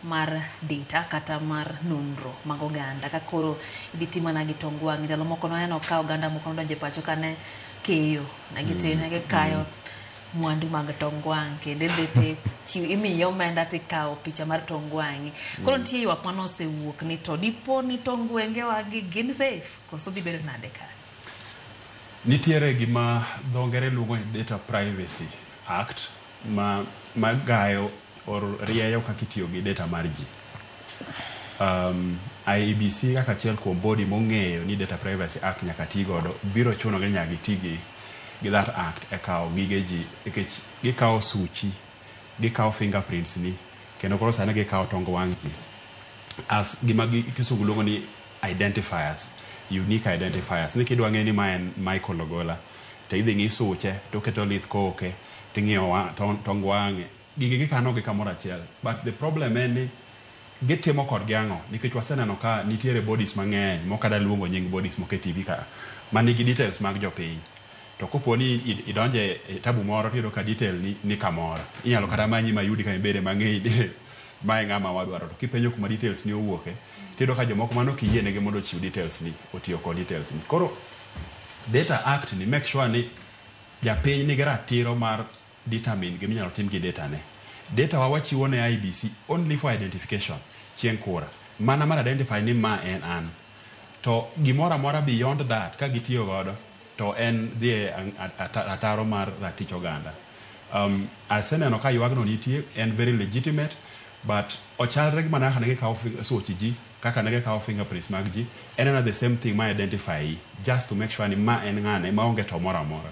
mar data kata mar nonro mag oganda ka koro idhi timana gi tongwang' ndalo moko no ka oganda moko donje pacho kane keyo na gitene gi kayo mwandu mag tongwang' kendo bete imiyo omenda tikawo picha mar tongwang' koro nitie ywak mano osewuok ni to dipo ni tongwenge wagi gin safe koso dhi bedo nade ka nitiere gima dhongere luongo ni Data Privacy Act ma gayo or rieyo kaka itiyo gi data mar ji. IEBC kaka achiel kuom body mong'eyo ni Data Privacy Act nyaka ti godo biro chuno gi nyaka ti gi that act e kawo gige ji nikech gikawo suchi gikawo fingerprints ni kendo koro sani gikawo tong wang' ji as gima kisungu luongo ni identifiers, unique identifiers. Ni kidwa ng'e ni ma en Michael Ogola to idhi ng'i suche to keto lith koke ting'iyo tong wang'e gige gikano gi kamoro achiel, but the problem en ni gitimo kod gang'o nikech waseneno ka nitiere bodies mang'eny mokada luongo nying bodies moke TV ka manigi details mag jopiny to kopo ni idonje tabu moro tiyudo ka detail ni kamoro inyalo kata manyi mayudi ka ibede mang'eny mae ng'ama wadwaro to kipenjo kuma details ni owuoke tiyudo ka jomoko mano kiyienegi mondo chiw details ni otiyo kod details ni. Koro Data Act ni make sure ni japiny nigi ratiro mar determine giminyalo tim gi data ne. Data wachiwo ne IEBC only for identification chieng' kura mana mar identify ni ma en an to gimora mora beyond that ka gitiyo godo to en dhi ataro mar ratich oganda. Aseneno ka ywagno nitie en very legitimate but ochalre gi mana kaka kawo suchi ji kaka nege kawo fingerprints mag ji en the same thing ma identify just to make sure ni ma en ng'ane ma onge to mora mora.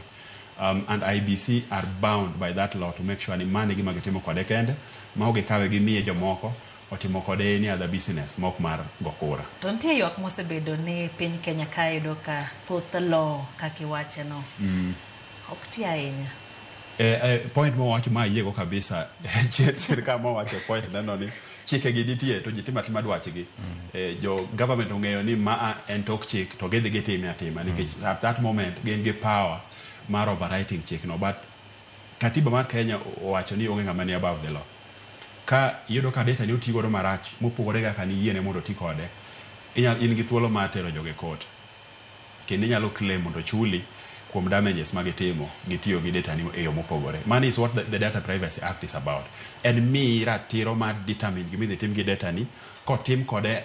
And IEBC are bound by that law to make sure ni mane gima gitimo kode kende ma oge kawe gi miye jomoko otimo kode any other business mok mar gokura. To nitie ywak mosebedo ni piny Kenya ka yudo ka thoth law kaki wache no ok ti ahinya. Point mo wacho ma yiego kabisa chirka mo wacho point neno ni chike gi nitie to jitima tima dwachgi jo government ong'eyo ni ma en tok chik to gidhi gitime atima nikech at that moment gin gi power mar overwriting chik no, but katiba mar Kenya owacho ni onge ng'ama ni above the law. Ka yudo ka data ni otigodo marach mopogore kaka ni yiene mondo ti kode in gi thuolo mar tero joge court kendo inyalo claim mondo chuli kuom damages magitimo gitiyo gi data ni e yo mopogore. Man is what the Data Privacy Act is about. En mi ratiro mar determine gimidhi tim gi data ni kotim kode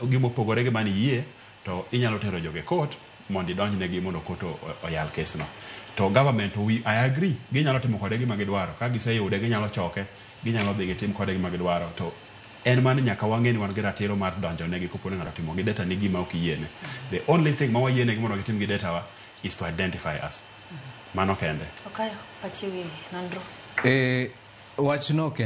gimopogore gi mani yie to inyalo tero joge court mondo idonjnegi mondo koto oyal kesno. To government I agree ginyalo timo kode gima gidwaro ka giseyude ginyalo choke ginyalo dhi gitim kode gima gidwaro to en man nyaka wang'e ni wan gi ratiro mar donjo negi kopo ni ng'ato timo gi data ni gima ok yiene. The only thing ma wayienegi mondo gitim gi data wa is to identify us. Mano kende. Okay, pachiwi Nandro. Wachno